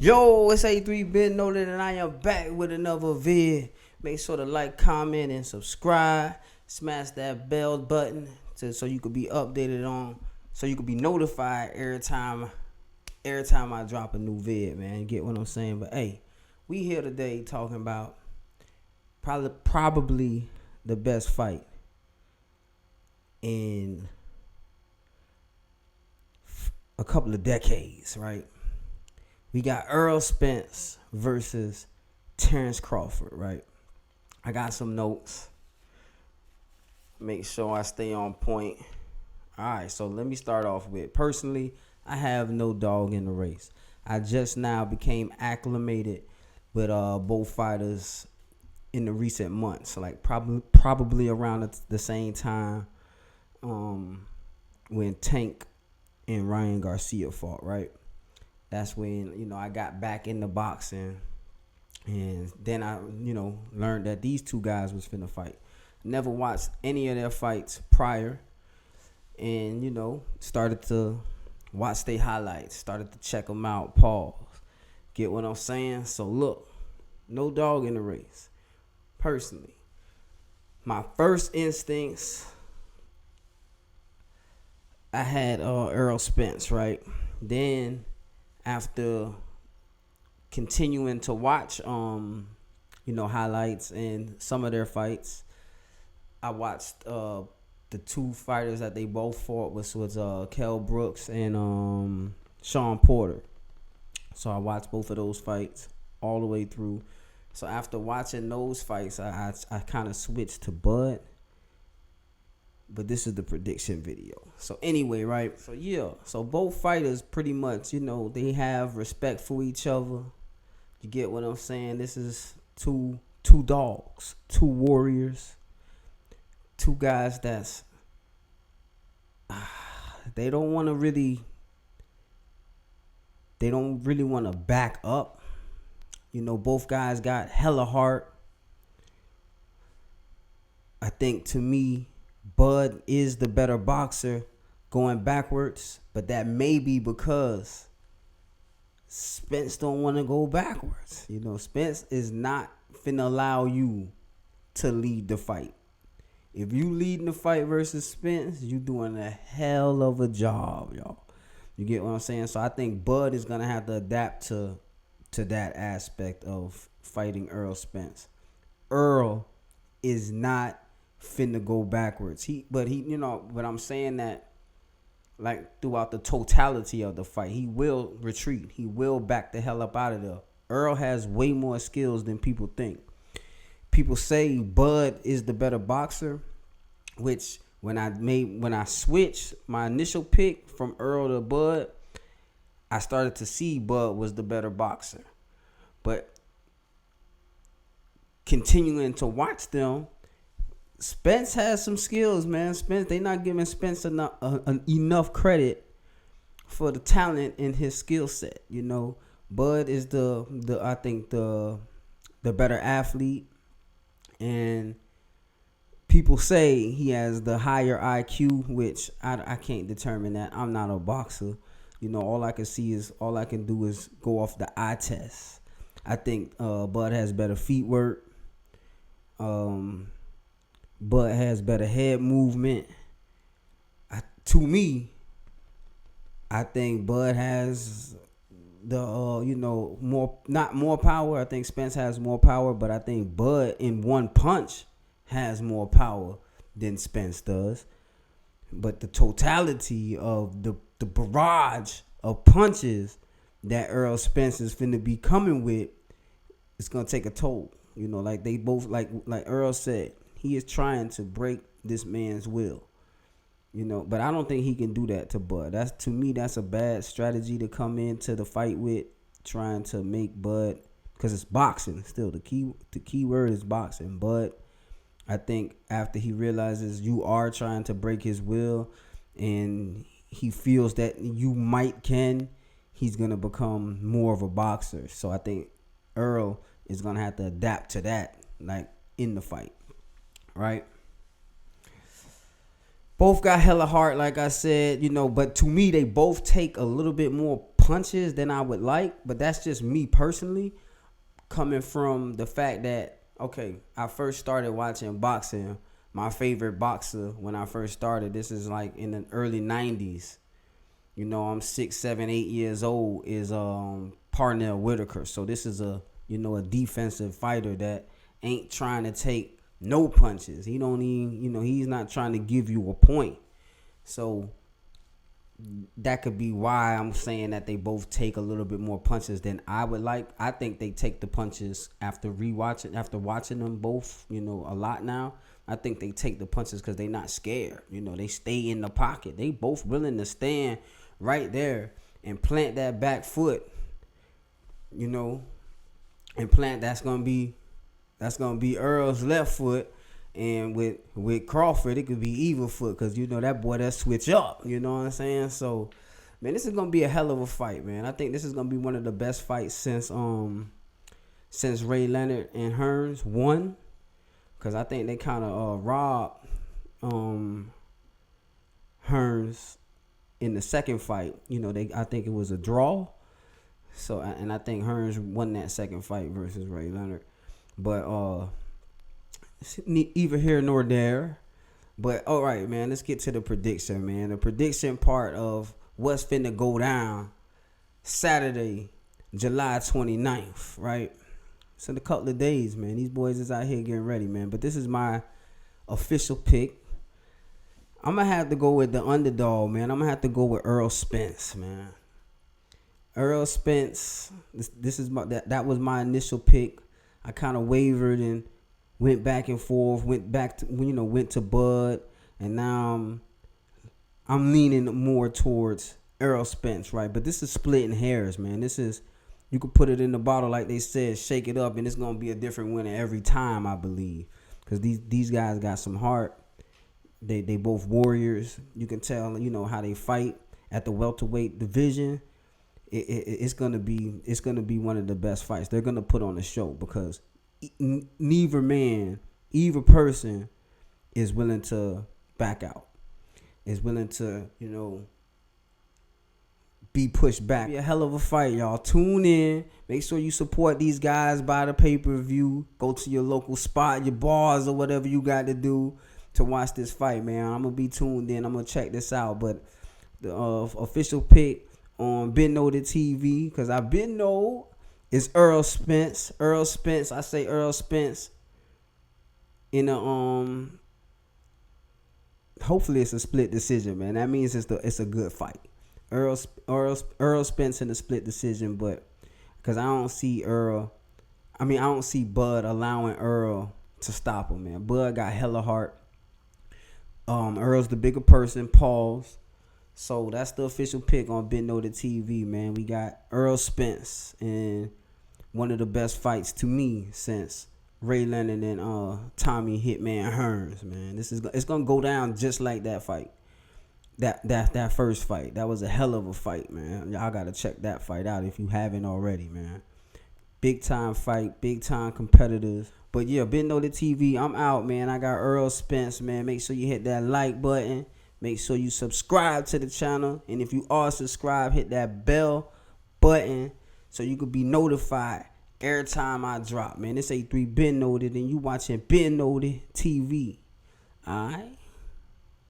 Yo, it's A3 Been Noted, and I am back with another vid. Make sure to like, comment, and subscribe. Smash that bell button so you could be updated so you could be notified every time I drop a new vid, man. You get what I'm saying? But hey, we here today talking about probably the best fight in a couple of decades, right? We got Earl Spence versus Terrence Crawford, right? I got some notes. Make sure I stay on point. All right, so let me start off with, personally, I have no dog in the race. I just now became acclimated with both fighters in the recent months, like probably around the same time when Tank and Ryan Garcia fought, right? That's when, I got back into boxing, and then I, learned that these two guys was finna fight. Never watched any of their fights prior, and, started to watch their highlights, started to check them out, pause. Get what I'm saying? So look, no dog in the race. Personally, my first instincts, I had Earl Spence, right? Then after continuing to watch highlights and some of their fights, I watched the two fighters that they both fought, which was Kell Brooks and Sean Porter. So I watched both of those fights all the way through. So after watching those fights, I kind of switched to Bud. But this is the prediction video. So anyway, right? So yeah. So both fighters pretty much, they have respect for each other. You get what I'm saying? This is two dogs, two warriors, two guys that's they don't really want to back up. Both guys got hella heart. I think, to me, Bud is the better boxer going backwards, but that may be because Spence don't want to go backwards. Spence is not finna allow you to lead the fight. If you leading the fight versus Spence, you doing a hell of a job, y'all. You get what I'm saying? So I think Bud is gonna have to adapt to that aspect of fighting Earl Spence. Earl is not finna go backwards. But I'm saying that, like, throughout the totality of the fight, he will retreat. He will back the hell up out of there. Earl has way more skills than people think. People say Bud is the better boxer, which when I switched my initial pick from Earl to Bud, I started to see Bud was the better boxer. But continuing to watch them, Spence has some skills, man. They not giving Spence enough credit for the talent in his skill set. Bud is I think the better athlete, and people say he has the higher IQ, which I can't determine that. I'm not a boxer. All I can do is go off the eye test. I think Bud has better feet work. Bud has better head movement. To me, I think Bud has the not more power. I think Spence has more power, but I think Bud in one punch has more power than Spence does. But the totality of the barrage of punches that Earl Spence is finna be coming with, it's gonna take a toll. Like they both, like Earl said, he is trying to break this man's will. But I don't think he can do that to Bud. To me, that's a bad strategy to come into the fight with, trying to make Bud, because it's boxing still. The key word is boxing. But I think after he realizes you are trying to break his will, and he feels that you he's gonna become more of a boxer. So I think Earl is gonna have to adapt to that, like, in the fight. Right? Both got hella heart, like I said, but to me, they both take a little bit more punches than I would like, but that's just me personally, coming from the fact that, okay, I first started watching boxing. My favorite boxer when I first started, this is like in the early 90s. You know, I'm 6, 7, 8 years old, is Parnell Whitaker. So this is a defensive fighter that ain't trying to take no punches. He don't even, he's not trying to give you a point. So that could be why I'm saying that they both take a little bit more punches than I would like. I think they take the punches after watching them both, a lot now. I think they take the punches because they're not scared. They stay in the pocket. They both willing to stand right there and plant that back foot, and plant that's gonna be Earl's left foot. And with Crawford, it could be evil foot, because that boy that switch up. You know what I'm saying? So, man, this is gonna be a hell of a fight, man. I think this is gonna be one of the best fights since Ray Leonard and Hearns won, because I think they kind of robbed Hearns in the second fight. I think it was a draw. So, and I think Hearns won that second fight versus Ray Leonard, but either here nor there. But all right, man, let's get to the prediction, man. The prediction part of what's finna go down Saturday, July 29th, right? So in a couple of days, man, these boys is out here getting ready, man. But this is my official pick. I'm gonna have to go with the underdog, man. I'm gonna have to go with Earl Spence, man. Earl Spence. This is that was my initial pick. I kind of wavered and went back and forth, went to Bud, and now I'm leaning more towards Earl Spence, right? But this is splitting hairs, man. This is, you could put it in the bottle like they said, shake it up, and it's gonna be a different winner every time, I believe, because these guys got some heart. They both warriors. You can tell, how they fight at the welterweight division. It's gonna be one of the best fights they're gonna put on the show, because either person is willing to back out, is willing to, be pushed back. Be a hell of a fight, y'all. Tune in. Make sure you support these guys, buy the pay-per-view. Go to your local spot, your bars, or whatever you got to do to watch this fight, man. I'm going to be tuned in. I'm going to check this out. But the official pick on Been Noted TV, because I've been know, is Earl Spence. Earl Spence. I say Earl Spence in a hopefully it's a split decision, man. That means it's a good fight. Earl Spence in a split decision, but because I don't see Bud allowing Earl to stop him, man. Bud got hella heart. Earl's the bigger person. Pause. So that's the official pick on Been Noted TV, man. We got Earl Spence in one of the best fights to me since Ray Leonard and Tommy Hitman Hearns, man. It's gonna go down just like that fight. That first fight. That was a hell of a fight, man. Y'all gotta check that fight out if you haven't already, man. Big time fight, big time competitors. But yeah, Been Noted TV, I'm out, man. I got Earl Spence, man. Make sure you hit that like button. Make sure you subscribe to the channel. And if you are subscribed, hit that bell button so you could be notified every time I drop, man. This A3 Been Noted, and you watching Been Noted TV. Alright?